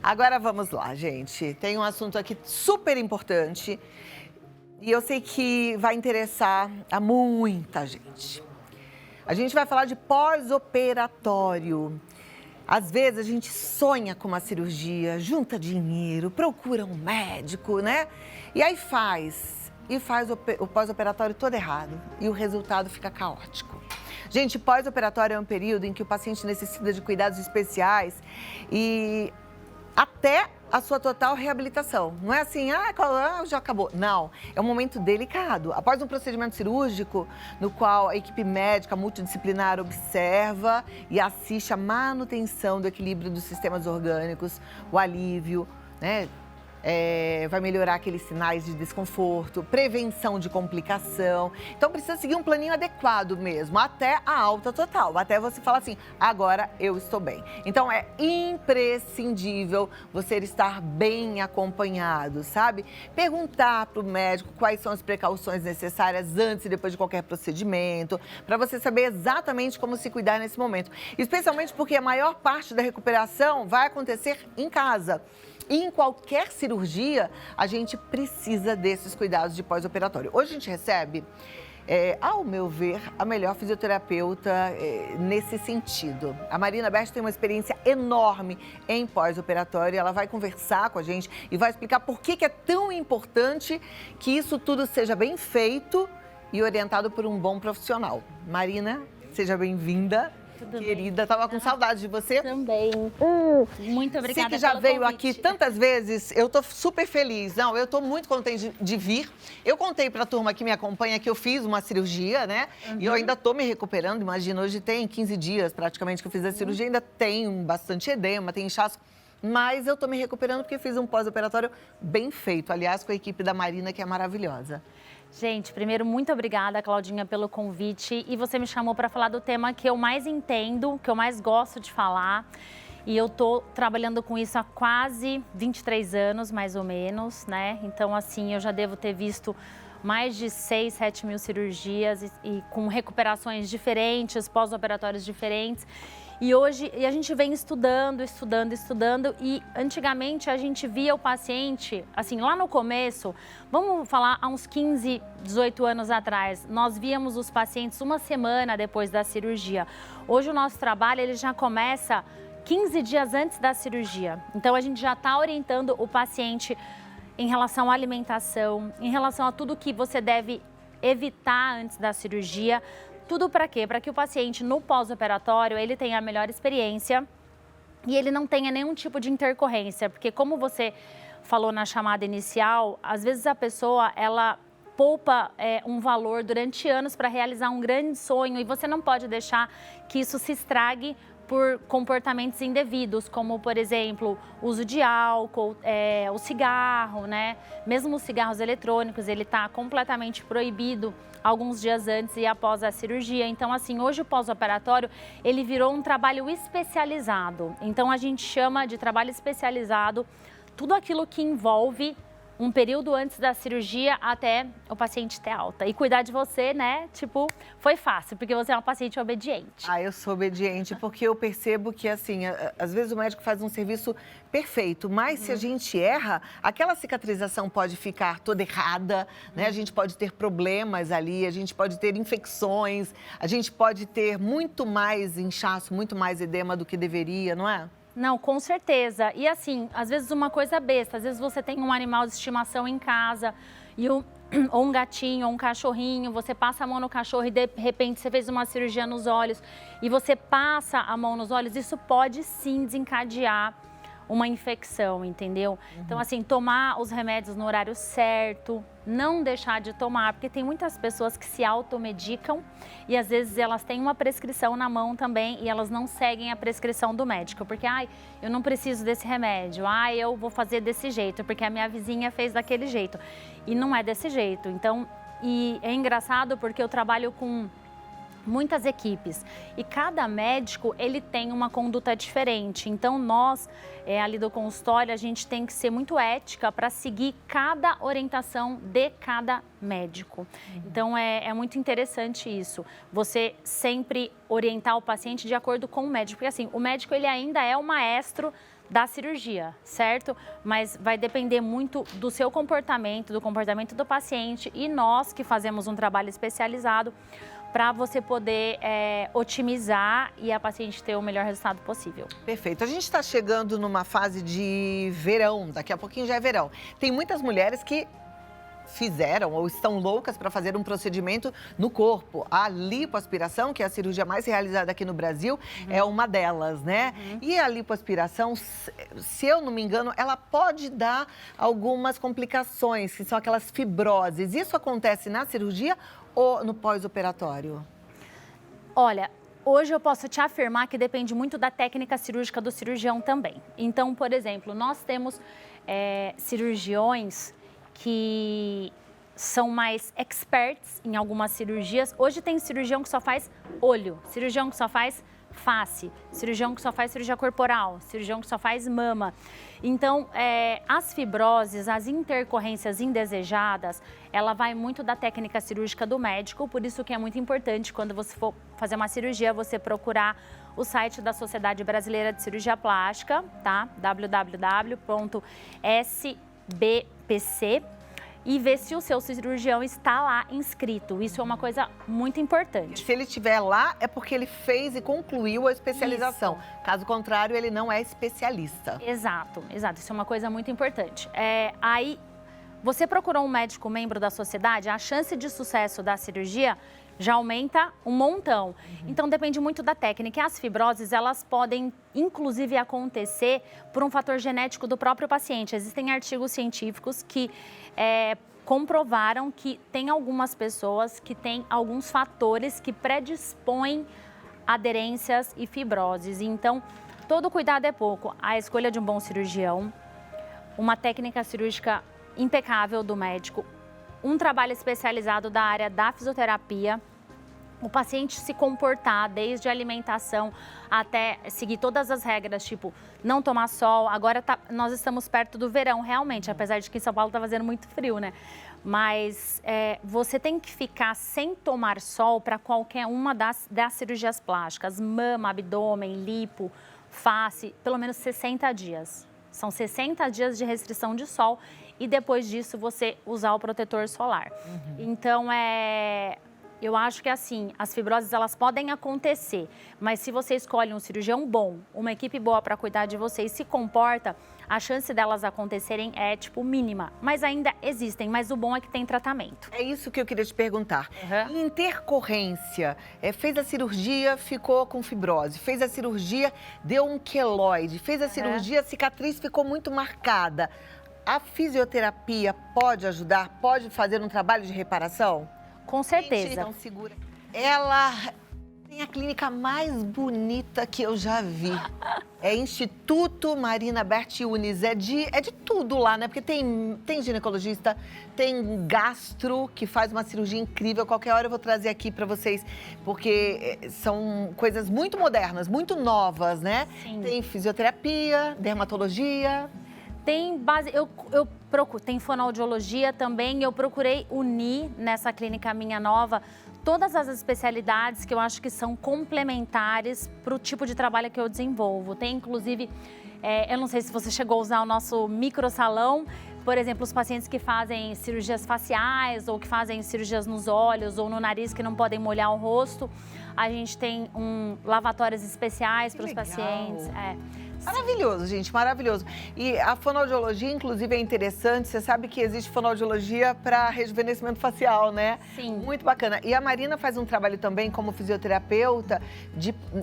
Agora vamos lá, gente. Tem um assunto aqui super importante e eu sei que vai interessar a muita gente. A gente vai falar de pós-operatório. Às vezes a gente sonha com uma cirurgia, junta dinheiro, procura um médico, né? E aí faz o pós-operatório todo errado e o resultado fica caótico. Gente, pós-operatório é um período em que o paciente necessita de cuidados especiais e até a sua total reabilitação. Não é assim, já acabou. Não, é um momento delicado. Após um procedimento cirúrgico, no qual a equipe médica multidisciplinar observa e assiste à manutenção do equilíbrio dos sistemas orgânicos, o alívio, né? Vai melhorar aqueles sinais de desconforto, prevenção de complicação. Então, precisa seguir um planinho adequado mesmo, até a alta total, até você falar assim, agora eu estou bem. Então, é imprescindível você estar bem acompanhado, sabe? Perguntar para o médico quais são as precauções necessárias antes e depois de qualquer procedimento, para você saber exatamente como se cuidar nesse momento. Especialmente porque a maior parte da recuperação vai acontecer em casa. E em qualquer cirurgia, a gente precisa desses cuidados de pós-operatório. Hoje a gente recebe, ao meu ver, a melhor fisioterapeuta nesse sentido. A Marina Berti tem uma experiência enorme em pós-operatório. Ela vai conversar com a gente e vai explicar por que é tão importante que isso tudo seja bem feito e orientado por um bom profissional. Marina, seja bem-vinda. Tudo querida, bem. Tava com saudade de você. Também. Muito obrigada. Você que já pelo veio convite. aqui tantas vezes, eu tô super feliz. Não, eu tô muito contente de vir. Eu contei pra turma que me acompanha que eu fiz uma cirurgia, né? E eu ainda tô me recuperando. Imagina, hoje tem 15 dias praticamente que eu fiz a cirurgia, ainda tenho bastante edema, tem inchaço. Mas eu tô me recuperando porque fiz um pós-operatório bem feito. Aliás, com a equipe da Marina, que é maravilhosa. Gente, primeiro, muito obrigada, Claudinha, pelo convite. E você me chamou para falar do tema que eu mais entendo, que eu mais gosto de falar. E eu tô trabalhando com isso há quase 23 anos, mais ou menos, né? Então, assim, eu já devo ter visto mais de 6, 7 mil cirurgias e com recuperações diferentes, pós-operatórios diferentes. E hoje a gente vem estudando e antigamente a gente via o paciente, assim, lá no começo, vamos falar há uns 15, 18 anos atrás, nós víamos os pacientes uma semana depois da cirurgia. Hoje o nosso trabalho ele já começa 15 dias antes da cirurgia. Então a gente já está orientando o paciente em relação à alimentação, em relação a tudo que você deve evitar antes da cirurgia. Tudo para quê? Para que o paciente no pós-operatório ele tenha a melhor experiência e ele não tenha nenhum tipo de intercorrência, porque como você falou na chamada inicial, às vezes a pessoa ela poupa um valor durante anos para realizar um grande sonho e você não pode deixar que isso se estrague por comportamentos indevidos, como, por exemplo, uso de álcool, o cigarro, né? Mesmo os cigarros eletrônicos, ele está completamente proibido alguns dias antes e após a cirurgia. Então, assim, hoje o pós-operatório, ele virou um trabalho especializado. Então, a gente chama de trabalho especializado tudo aquilo que envolve um período antes da cirurgia até o paciente ter alta. E cuidar de você, né, tipo, foi fácil, porque você é uma paciente obediente. Eu sou obediente porque eu percebo que, assim, às vezes o médico faz um serviço perfeito, mas se a gente erra, aquela cicatrização pode ficar toda errada, né? A gente pode ter problemas ali, a gente pode ter infecções, a gente pode ter muito mais inchaço, muito mais edema do que deveria, não é? Não, com certeza. E assim, às vezes uma coisa besta, às vezes você tem um animal de estimação em casa ou um gatinho, ou um cachorrinho, você passa a mão no cachorro e de repente você fez uma cirurgia nos olhos e você passa a mão nos olhos, isso pode sim desencadear uma infecção, entendeu? Então, assim, tomar os remédios no horário certo, não deixar de tomar, porque tem muitas pessoas que se automedicam e às vezes elas têm uma prescrição na mão também e elas não seguem a prescrição do médico, porque, eu não preciso desse remédio, eu vou fazer desse jeito, porque a minha vizinha fez daquele jeito. E não é desse jeito. Então, e é engraçado porque eu trabalho com muitas equipes e cada médico ele tem uma conduta diferente, então nós ali do consultório a gente tem que ser muito ética para seguir cada orientação de cada médico. Então é muito interessante isso, você sempre orientar o paciente de acordo com o médico, porque assim, o médico ele ainda é o maestro da cirurgia, certo? Mas vai depender muito do seu comportamento, do comportamento do paciente e nós que fazemos um trabalho especializado para você poder otimizar e a paciente ter o melhor resultado possível. Perfeito. A gente está chegando numa fase de verão, daqui a pouquinho já é verão. Tem muitas mulheres que fizeram ou estão loucas para fazer um procedimento no corpo. A lipoaspiração, que é a cirurgia mais realizada aqui no Brasil, é uma delas, né? E a lipoaspiração, se eu não me engano, ela pode dar algumas complicações, que são aquelas fibroses. Isso acontece na cirurgia ou no pós-operatório? Olha, hoje eu posso te afirmar que depende muito da técnica cirúrgica do cirurgião também. Então, por exemplo, nós temos cirurgiões que são mais experts em algumas cirurgias. Hoje tem cirurgião que só faz olho, cirurgião que só faz face, cirurgião que só faz cirurgia corporal, cirurgião que só faz mama. Então, as fibroses, as intercorrências indesejadas, ela vai muito da técnica cirúrgica do médico, por isso que é muito importante quando você for fazer uma cirurgia, você procurar o site da Sociedade Brasileira de Cirurgia Plástica, tá? www.sbpc e ver se o seu cirurgião está lá inscrito. Isso é uma coisa muito importante. Se ele estiver lá, é porque ele fez e concluiu a especialização. Isso. Caso contrário, ele não é especialista. Exato, exato. Isso é uma coisa muito importante. Aí, você procurou um médico membro da sociedade, a chance de sucesso da cirurgia já aumenta um montão. Então, depende muito da técnica. E as fibroses, elas podem, inclusive, acontecer por um fator genético do próprio paciente. Existem artigos científicos que comprovaram que tem algumas pessoas que têm alguns fatores que predispõem aderências e fibroses. Então, todo cuidado é pouco. A escolha de um bom cirurgião, uma técnica cirúrgica impecável do médico, um trabalho especializado da área da fisioterapia, o paciente se comportar desde a alimentação até seguir todas as regras, tipo não tomar sol. Agora nós estamos perto do verão, realmente, apesar de que em São Paulo está fazendo muito frio, né? Mas você tem que ficar sem tomar sol para qualquer uma das cirurgias plásticas, mama, abdômen, lipo, face, pelo menos 60 dias. São 60 dias de restrição de sol e depois disso você usar o protetor solar. Então, eu acho que assim, as fibroses elas podem acontecer, mas se você escolhe um cirurgião bom, uma equipe boa para cuidar de você e se comporta, a chance delas acontecerem é tipo mínima, mas ainda existem, mas o bom é que tem tratamento. É isso que eu queria te perguntar. Intercorrência, fez a cirurgia, ficou com fibrose, fez a cirurgia, deu um queloide, fez a cirurgia, a cicatriz ficou muito marcada. A fisioterapia pode ajudar? Pode fazer um trabalho de reparação? Com certeza. Gente, não segura. Ela tem a clínica mais bonita que eu já vi. É Instituto Marina Bertiunes. É de tudo lá, né? Porque tem ginecologista, tem gastro, que faz uma cirurgia incrível. Qualquer hora eu vou trazer aqui para vocês, porque são coisas muito modernas, muito novas, né? Sim. Tem fisioterapia, dermatologia. Tem base, eu procuro, tem fonoaudiologia também. Eu procurei unir nessa clínica minha nova todas as especialidades que eu acho que são complementares para o tipo de trabalho que eu desenvolvo. Tem inclusive, eu não sei se você chegou a usar o nosso microsalão, por exemplo, os pacientes que fazem cirurgias faciais ou que fazem cirurgias nos olhos ou no nariz que não podem molhar o rosto. A gente tem lavatórios especiais para os pacientes. Maravilhoso, gente, maravilhoso. E a fonoaudiologia, inclusive, é interessante. Você sabe que existe fonoaudiologia para rejuvenescimento facial, né? Sim. Muito bacana. E a Marina faz um trabalho também como fisioterapeuta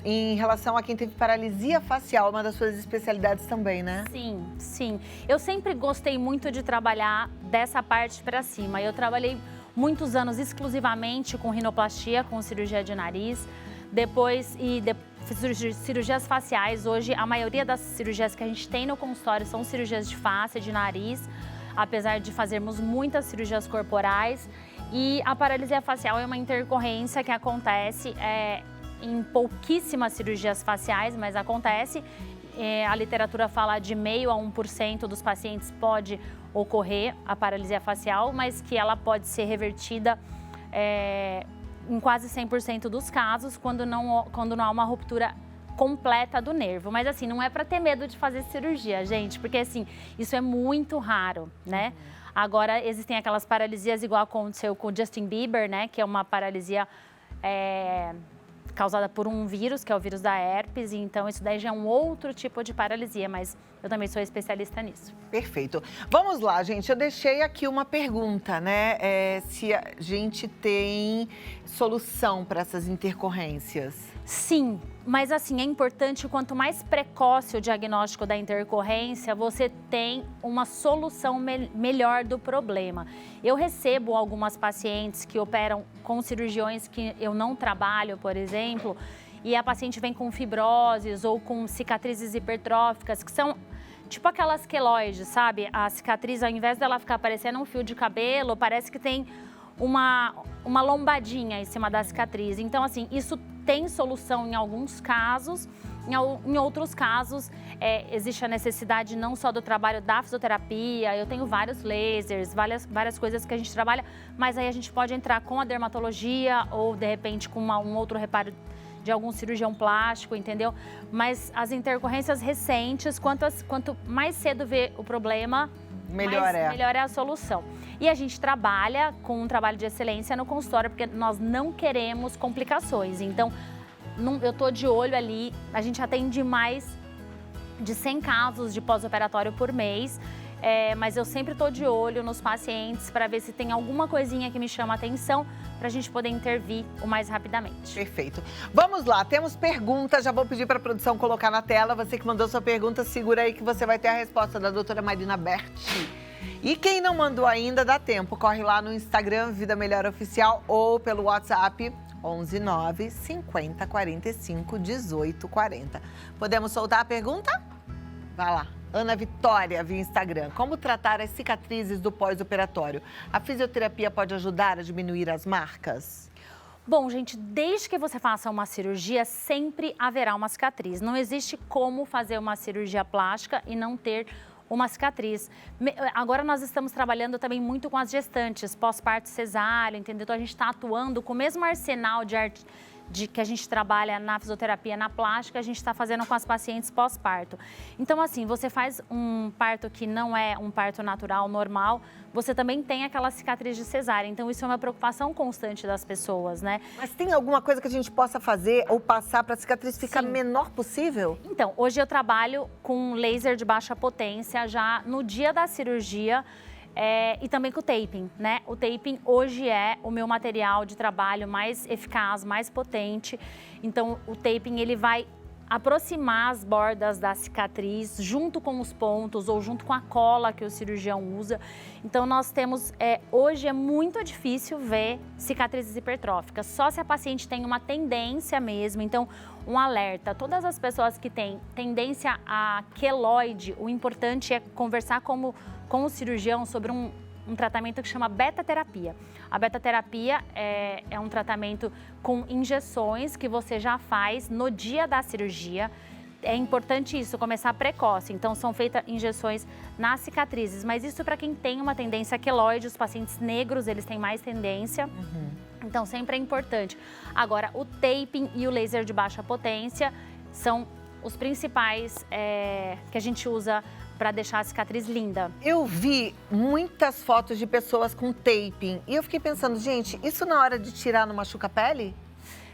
em relação a quem teve paralisia facial, uma das suas especialidades também, né? Sim, sim. Eu sempre gostei muito de trabalhar dessa parte para cima. Eu trabalhei muitos anos exclusivamente com rinoplastia, com cirurgia de nariz. Depois cirurgias faciais. Hoje, a maioria das cirurgias que a gente tem no consultório são cirurgias de face, de nariz, apesar de fazermos muitas cirurgias corporais. E a paralisia facial é uma intercorrência que acontece em pouquíssimas cirurgias faciais, mas acontece. A literatura fala de 0,5% a 1% dos pacientes pode ocorrer a paralisia facial, mas que ela pode ser revertida em quase 100% dos casos, quando não há uma ruptura completa do nervo. Mas assim, não é para ter medo de fazer cirurgia, gente, porque assim, isso é muito raro, né? Agora, existem aquelas paralisias igual aconteceu com o Justin Bieber, né? Que é uma paralisia causada por um vírus, que é o vírus da herpes. Então, isso daí já é um outro tipo de paralisia, mas eu também sou especialista nisso. Perfeito. Vamos lá, gente. Eu deixei aqui uma pergunta, né? Se a gente tem solução para essas intercorrências. Sim, mas assim, é importante, quanto mais precoce o diagnóstico da intercorrência, você tem uma solução melhor do problema. Eu recebo algumas pacientes que operam com cirurgiões que eu não trabalho, por exemplo, e a paciente vem com fibroses ou com cicatrizes hipertróficas, que são tipo aquelas queloides, sabe? A cicatriz, ao invés dela ficar parecendo um fio de cabelo, parece que tem uma lombadinha em cima da cicatriz. Então, assim, isso tem solução em alguns casos, em outros casos existe a necessidade não só do trabalho da fisioterapia, eu tenho vários lasers, várias coisas que a gente trabalha, mas aí a gente pode entrar com a dermatologia ou, de repente, com um outro reparo de algum cirurgião plástico, entendeu? Mas as intercorrências recentes, quanto mais cedo vê o problema, melhor é a solução. E a gente trabalha com um trabalho de excelência no consultório, porque nós não queremos complicações. Então, eu tô de olho ali, a gente atende mais de 100 casos de pós-operatório por mês, mas eu sempre tô de olho nos pacientes para ver se tem alguma coisinha que me chama a atenção para a gente poder intervir o mais rapidamente. Perfeito. Vamos lá, temos perguntas, já vou pedir para a produção colocar na tela. Você que mandou sua pergunta, segura aí que você vai ter a resposta da doutora Marina Berti. E quem não mandou ainda, dá tempo, corre lá no Instagram, Vida Melhor Oficial, ou pelo WhatsApp 11 9 50 45 18 40. Podemos soltar a pergunta? Vai lá. Ana Vitória, via Instagram. Como tratar as cicatrizes do pós-operatório? A fisioterapia pode ajudar a diminuir as marcas? Bom, gente, desde que você faça uma cirurgia, sempre haverá uma cicatriz. Não existe como fazer uma cirurgia plástica e não ter uma cicatriz. Agora nós estamos trabalhando também muito com as gestantes, pós-parto cesárea, entendeu? Então a gente está atuando com o mesmo arsenal que a gente trabalha na fisioterapia, na plástica, a gente está fazendo com as pacientes pós-parto. Então, assim, você faz um parto que não é um parto natural, normal, você também tem aquela cicatriz de cesárea. Então, isso é uma preocupação constante das pessoas, né? Mas tem alguma coisa que a gente possa fazer ou passar para a cicatriz ficar menor possível? Então, hoje eu trabalho com laser de baixa potência já no dia da cirurgia. E também com o taping, né? O taping hoje é o meu material de trabalho mais eficaz, mais potente. Então, o taping, ele vai aproximar as bordas da cicatriz junto com os pontos ou junto com a cola que o cirurgião usa. Então, nós temos, hoje é muito difícil ver cicatrizes hipertróficas, só se a paciente tem uma tendência mesmo. Então, um alerta, todas as pessoas que têm tendência a queloide, o importante é conversar com o cirurgião sobre um tratamento que chama beta-terapia. A beta-terapia é um tratamento com injeções que você já faz no dia da cirurgia. É importante isso, começar precoce. Então, são feitas injeções nas cicatrizes. Mas isso para quem tem uma tendência queloide, os pacientes negros, eles têm mais tendência. Então, sempre é importante. Agora, o taping e o laser de baixa potência são os principais que a gente usa para deixar a cicatriz linda. Eu vi muitas fotos de pessoas com taping e eu fiquei pensando, gente, isso na hora de tirar não machuca a pele?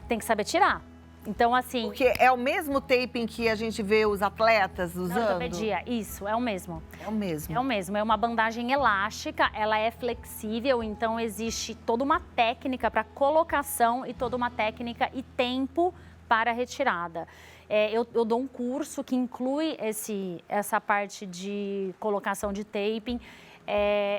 Tem que saber tirar. Então, assim... Porque é o mesmo taping que a gente vê os atletas usando? Na ortopedia, isso, é o mesmo. É o mesmo? É o mesmo, é uma bandagem elástica, ela é flexível, então existe toda uma técnica para colocação e toda uma técnica e tempo para retirada. Eu dou um curso que inclui essa parte de colocação de taping.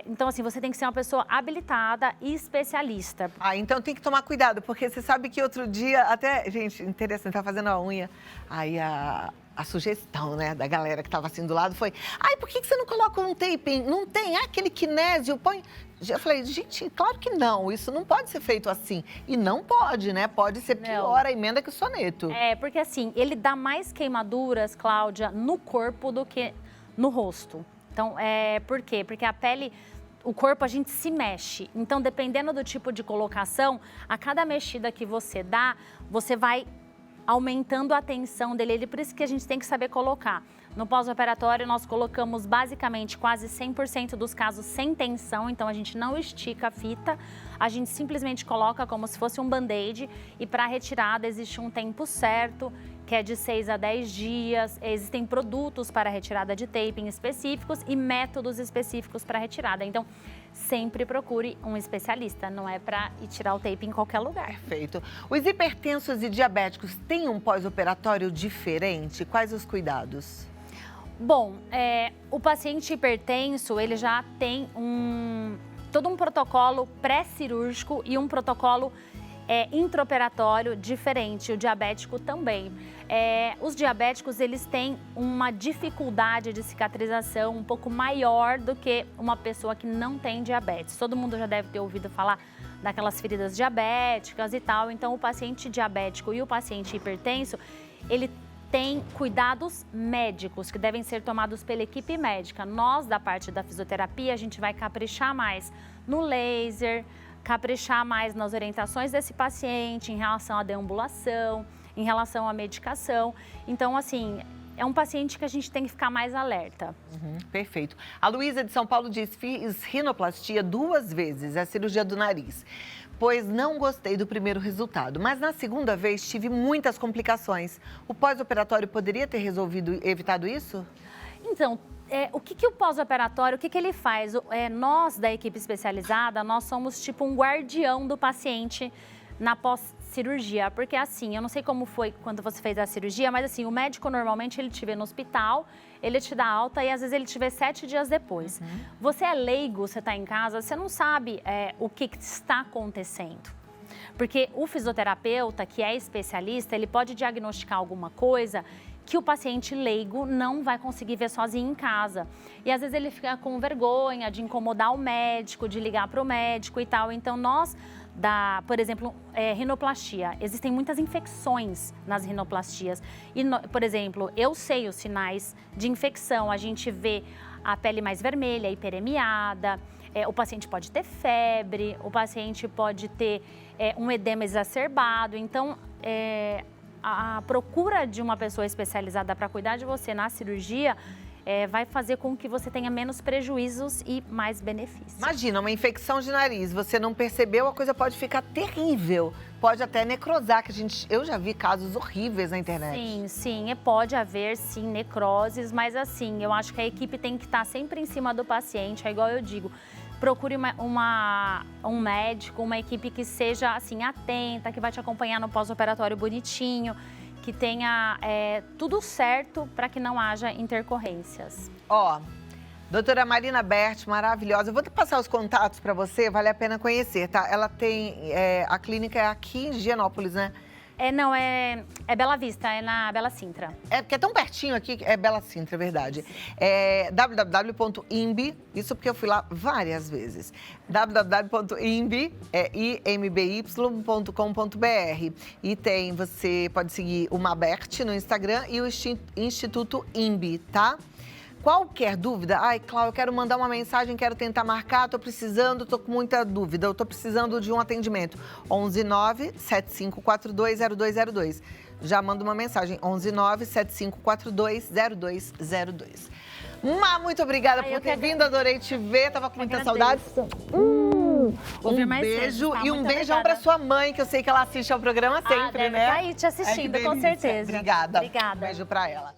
Então, assim, você tem que ser uma pessoa habilitada e especialista. Então tem que tomar cuidado, porque você sabe que outro dia, até, gente, interessante, tava fazendo a unha, aí a sugestão, né, da galera que tava assim do lado foi, por que você não coloca um taping? Não tem aquele kinésio, põe... Eu falei, gente, claro que não, isso não pode ser feito assim. E não pode, né? Pode ser pior a emenda que o soneto. Porque assim, ele dá mais queimaduras, Cláudia, no corpo do que no rosto. Então, por quê? Porque a pele, o corpo, a gente se mexe. Então, dependendo do tipo de colocação, a cada mexida que você dá, você vai aumentando a tensão dele. Por isso que a gente tem que saber colocar. No pós-operatório, nós colocamos basicamente quase 100% dos casos sem tensão, então a gente não estica a fita, a gente simplesmente coloca como se fosse um band-aid e para a retirada existe um tempo certo, que é de 6 a 10 dias, existem produtos para retirada de taping específicos e métodos específicos para retirada. Então, sempre procure um especialista, não é para ir tirar o tape em qualquer lugar. Perfeito. Os hipertensos e diabéticos têm um pós-operatório diferente? Quais os cuidados? Bom, o paciente hipertenso, ele já tem todo um protocolo pré-cirúrgico e um protocolo intraoperatório diferente, o diabético também. Os diabéticos, eles têm uma dificuldade de cicatrização um pouco maior do que uma pessoa que não tem diabetes. Todo mundo já deve ter ouvido falar daquelas feridas diabéticas e tal. Então, o paciente diabético e o paciente hipertenso, ele tem cuidados médicos que devem ser tomados pela equipe médica. Nós, da parte da fisioterapia, a gente vai caprichar mais no laser, caprichar mais nas orientações desse paciente em relação à deambulação, em relação à medicação. Então, assim, é um paciente que a gente tem que ficar mais alerta. Perfeito. A Luísa de São Paulo diz: fiz rinoplastia 2 vezes, a cirurgia do nariz, pois não gostei do primeiro resultado, mas na segunda vez tive muitas complicações. O pós-operatório poderia ter evitado isso? Então, o que o pós-operatório, o que ele faz? Nós, da equipe especializada, nós somos tipo um guardião do paciente na pós-cirurgia, porque assim, eu não sei como foi quando você fez a cirurgia, mas assim, o médico normalmente ele te vê no hospital, ele te dá alta e às vezes ele te vê 7 dias depois. Você é leigo, você está em casa, você não sabe o que está acontecendo. Porque o fisioterapeuta, que é especialista, ele pode diagnosticar alguma coisa que o paciente leigo não vai conseguir ver sozinho em casa. E às vezes ele fica com vergonha de incomodar o médico, de ligar para o médico e tal. Então nós, por exemplo, rinoplastia, existem muitas infecções nas rinoplastias. E, por exemplo, eu sei os sinais de infecção, a gente vê a pele mais vermelha, hiperemiada, o paciente pode ter febre, o paciente pode ter um edema exacerbado. Então, a procura de uma pessoa especializada para cuidar de você na cirurgia vai fazer com que você tenha menos prejuízos e mais benefícios. Imagina, uma infecção de nariz, você não percebeu, a coisa pode ficar terrível. Pode até necrosar, que eu já vi casos horríveis na internet. Sim, pode haver, sim, necroses, mas assim, eu acho que a equipe tem que estar sempre em cima do paciente, é igual eu digo. Procure um médico, uma equipe que seja assim atenta, que vai te acompanhar no pós-operatório bonitinho, que tenha tudo certo para que não haja intercorrências. Doutora Marina Berti, maravilhosa. Eu vou passar os contatos para você, vale a pena conhecer, tá? Ela tem, a clínica é aqui em Higienópolis, né? Não, é Bela Vista, é na Bela Sintra. Porque é tão pertinho aqui, é Bela Sintra, é verdade. É www.imbi, isso porque eu fui lá várias vezes. www.imby.com.br. E você pode seguir o Mabert no Instagram e o Instituto Imbi, tá? Qualquer dúvida, Cláudia, eu quero mandar uma mensagem, quero tentar marcar, tô com muita dúvida, eu tô precisando de um atendimento. 119-7542-0202. Já manda uma mensagem, 119-7542-0202. Muito obrigada por ter vindo, adorei te ver, tava com muita saudade. Um beijo e um beijão para sua mãe, que eu sei que ela assiste ao programa sempre, né? Tá aí te assistindo, com certeza. Obrigada. Obrigada. Um beijo para ela.